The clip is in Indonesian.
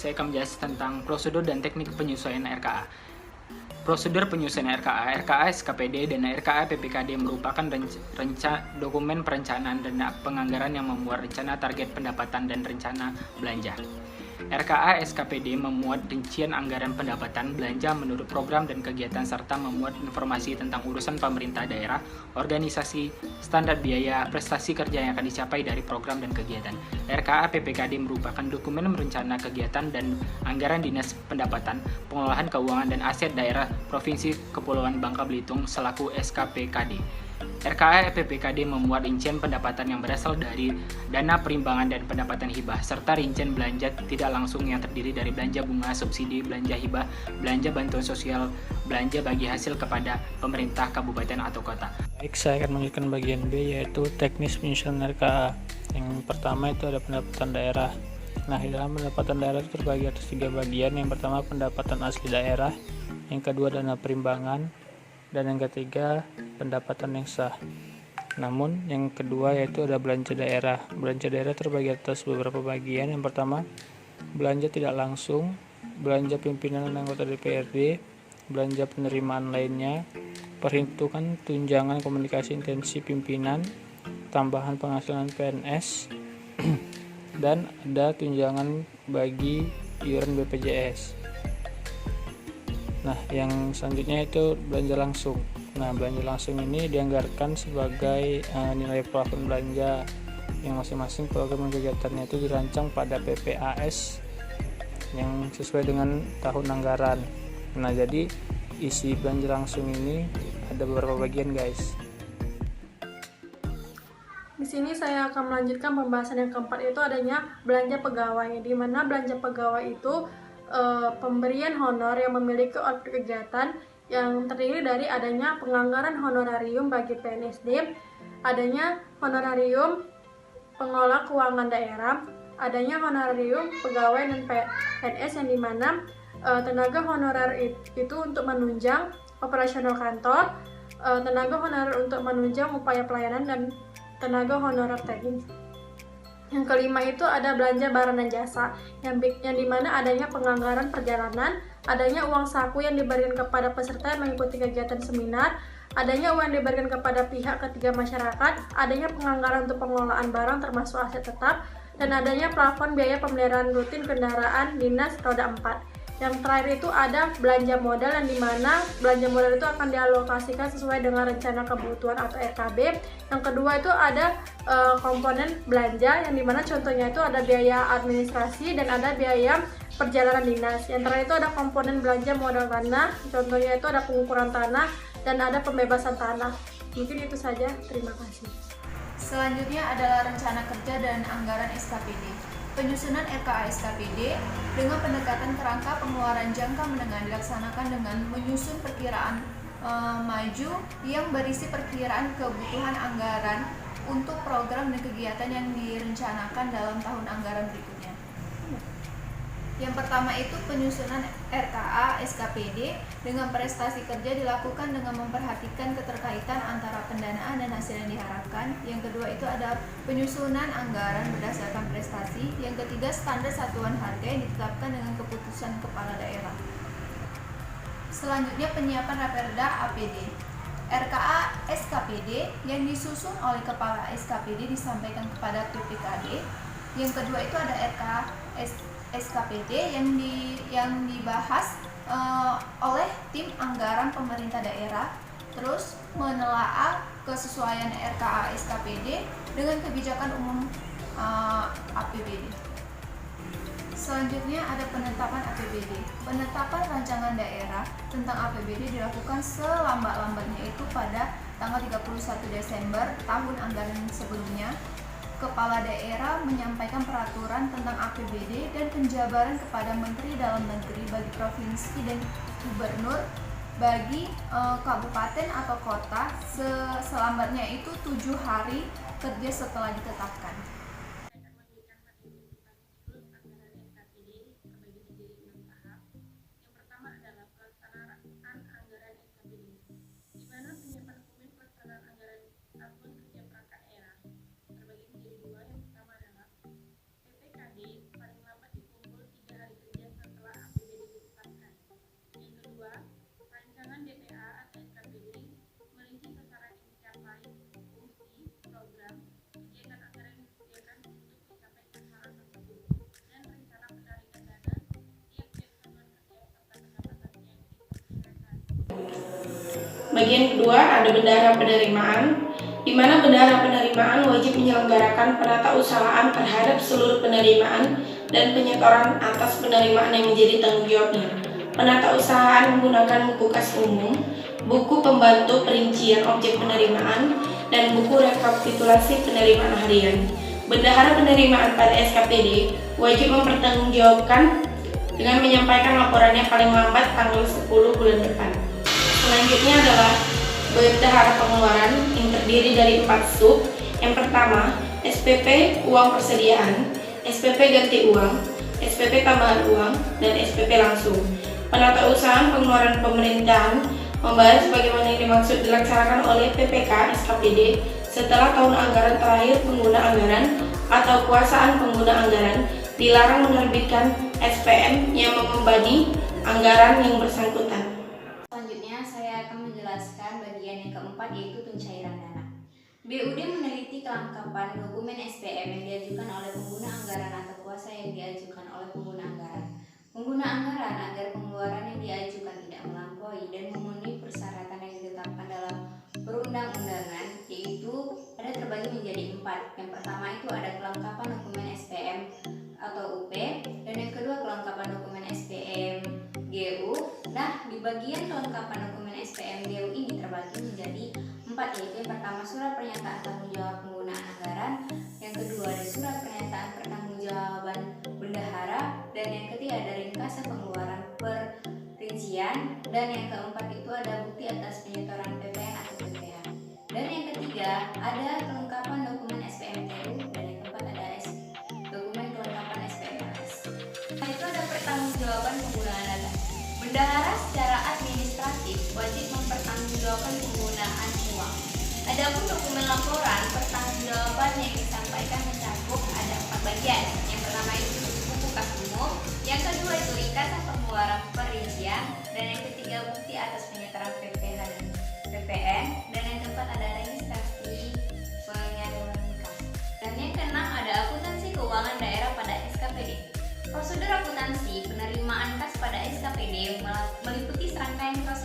saya akan menjelaskan tentang prosedur dan teknik penyesuaian RKA. Prosedur penyusunan RKA SKPD, dan RKA PPKD merupakan dokumen perencanaan dan penganggaran yang memuat rencana target pendapatan dan rencana belanja. RKA SKPD memuat rincian anggaran pendapatan belanja menurut program dan kegiatan serta memuat informasi tentang urusan pemerintah daerah, organisasi, standar biaya, prestasi kerja yang akan dicapai dari program dan kegiatan. RKA PPKD merupakan dokumen rencana kegiatan dan anggaran Dinas Pendapatan, Pengelolaan Keuangan dan Aset Daerah Provinsi Kepulauan Bangka Belitung selaku SKPKD. RKA PPKD memuat rincian pendapatan yang berasal dari dana perimbangan dan pendapatan hibah, serta rincian belanja tidak langsung yang terdiri dari belanja bunga, subsidi, belanja hibah, belanja bantuan sosial, belanja bagi hasil kepada pemerintah kabupaten atau kota. Baik, saya akan melanjutkan bagian B, yaitu teknis penyusunan RKA. Yang pertama itu ada pendapatan daerah. Nah, di dalam pendapatan daerah itu terbagi atas 3 bagian. Yang pertama pendapatan asli daerah, yang kedua dana perimbangan, dan yang ketiga pendapatan yang sah. Namun yang kedua yaitu ada belanja daerah. Belanja daerah terbagi atas beberapa bagian. Yang pertama belanja tidak langsung, belanja pimpinan dan anggota DPRD, belanja penerimaan lainnya, perhitungan tunjangan komunikasi intensif pimpinan, tambahan penghasilan PNS, dan ada tunjangan bagi iuran BPJS. Nah, yang selanjutnya itu belanja langsung. Nah, belanja langsung ini dianggarkan sebagai nilai plafon belanja yang masing-masing program dan kegiatannya itu dirancang pada PPAS yang sesuai dengan tahun anggaran. Nah, jadi isi belanja langsung ini ada beberapa bagian, guys. Di sini saya akan melanjutkan pembahasan yang keempat, yaitu adanya belanja pegawai, di mana belanja pegawai itu pemberian honor yang memiliki objek kegiatan yang terdiri dari adanya penganggaran honorarium bagi PNSD, adanya honorarium pengelola keuangan daerah, adanya honorarium pegawai dan PNS yang dimana tenaga honorer itu untuk menunjang operasional kantor, tenaga honorer untuk menunjang upaya pelayanan, dan tenaga honorer teknis. Yang kelima itu ada belanja barang dan jasa, yang dimana adanya penganggaran perjalanan, adanya uang saku yang diberikan kepada peserta yang mengikuti kegiatan seminar, adanya uang yang diberikan kepada pihak ketiga masyarakat, adanya penganggaran untuk pengelolaan barang termasuk aset tetap, dan adanya plafon biaya pemeliharaan rutin kendaraan dinas roda 4. Yang terakhir itu ada belanja modal, yang dimana belanja modal itu akan dialokasikan sesuai dengan rencana kebutuhan atau RKB. Yang kedua itu ada komponen belanja, yang dimana contohnya itu ada biaya administrasi dan ada biaya perjalanan dinas. Yang terakhir itu ada komponen belanja modal tanah, contohnya itu ada pengukuran tanah dan ada pembebasan tanah. Mungkin itu saja, terima kasih. Selanjutnya adalah rencana kerja dan anggaran SKPD. Penyusunan RKA SKPD dengan pendekatan kerangka pengeluaran jangka menengah dilaksanakan dengan menyusun perkiraan maju yang berisi perkiraan kebutuhan anggaran untuk program dan kegiatan yang direncanakan dalam tahun anggaran berikutnya. Yang pertama itu penyusunan RKA SKPD dengan prestasi kerja dilakukan dengan memperhatikan keterkaitan antara pendanaan dan hasil yang diharapkan. Yang kedua itu ada penyusunan anggaran berdasarkan prestasi. Yang ketiga standar satuan harga yang ditetapkan dengan keputusan kepala daerah. Selanjutnya penyiapan Raperda APD. RKA SKPD yang disusun oleh kepala SKPD disampaikan kepada PPKD. Yang kedua itu ada RKA SKPD yang dibahas oleh tim anggaran pemerintah daerah, terus menelaah kesesuaian RKA SKPD dengan kebijakan umum APBD. Selanjutnya ada penetapan APBD. Penetapan rancangan daerah tentang APBD dilakukan selambat-lambatnya, itu pada tanggal 31 Desember tahun anggaran sebelumnya. Kepala daerah menyampaikan peraturan tentang APBD dan penjabaran kepada Menteri Dalam Negeri bagi provinsi dan gubernur bagi kabupaten atau kota selambatnya itu 7 hari kerja setelah ditetapkan. Bagian kedua ada bendahara penerimaan, di mana bendahara penerimaan wajib menyelenggarakan penatausahaan terhadap seluruh penerimaan dan penyetoran atas penerimaan yang menjadi tanggung jawabnya. Penatausahaan menggunakan buku kas umum, buku pembantu perincian objek penerimaan, dan buku rekapitulasi penerimaan harian. Bendahara penerimaan pada SKPD wajib mempertanggungjawabkan dengan menyampaikan laporannya paling lambat tanggal 10 bulan depan. Selanjutnya adalah bendahara pengeluaran yang terdiri dari 4 sub. Yang pertama, SPP uang persediaan, SPP ganti uang, SPP tambahan uang, dan SPP langsung. Penatausahaan pengeluaran pemerintahan membahas bagaimana yang dimaksud dilaksanakan oleh PPK SKPD setelah tahun anggaran terakhir pengguna anggaran atau kuasaan pengguna anggaran dilarang menerbitkan SPM yang membebani anggaran yang bersangkutan. Selanjutnya saya akan menjelaskan bagian yang keempat, yaitu pencairan dana. BUD meneliti kelengkapan dokumen SPM yang diajukan oleh pengguna anggaran atau kuasa yang diajukan oleh pengguna anggaran. Pengguna anggaran agar pengeluaran yang diajukan tidak melampaui dan memenuhi persyaratan yang ditetapkan dalam perundang-undangan, yaitu ada terbagi menjadi 4. Yang pertama itu ada kelengkapan dokumen SPM atau UP, dan yang kedua kelengkapan dokumen SPM GU. Nah, di bagian kelengkapan dokumen SPM GU ini terbagi menjadi 4, yaitu yang pertama surat pernyataan tanggung jawab penggunaan anggaran, yang kedua ada surat pernyataan pertanggungjawaban bendahara, dan yang ketiga ada ringkasan pengeluaran perincian, dan yang keempat itu ada bukti atas penyetoran PPN atau PPH. Dan yang ketiga ada kelengkapan dokumen SPM TU, dan yang keempat ada dokumen kelengkapan SPM LS. Nah, itu ada pertanggungjawaban penggunaan data. Bendahara secara administratif wajib mempertanggungjawabkan penggunaan uang. Adapun dokumen laporan pertanggungjawaban yang disampaikan mencakup ada 4 bagian. Yang pertama itu buku kas umum, yang kedua itu ringkasan pengeluaran perincian, dan yang ketiga bukti atas penyetoran PPH dan PPN, dan yang keempat ada registrasi penyaluran kas. Dan yang keenam ada akuntansi keuangan daerah pada SKPD. Prosedur akuntansi penerimaan kas pada SKPD meliputi serangkaian proses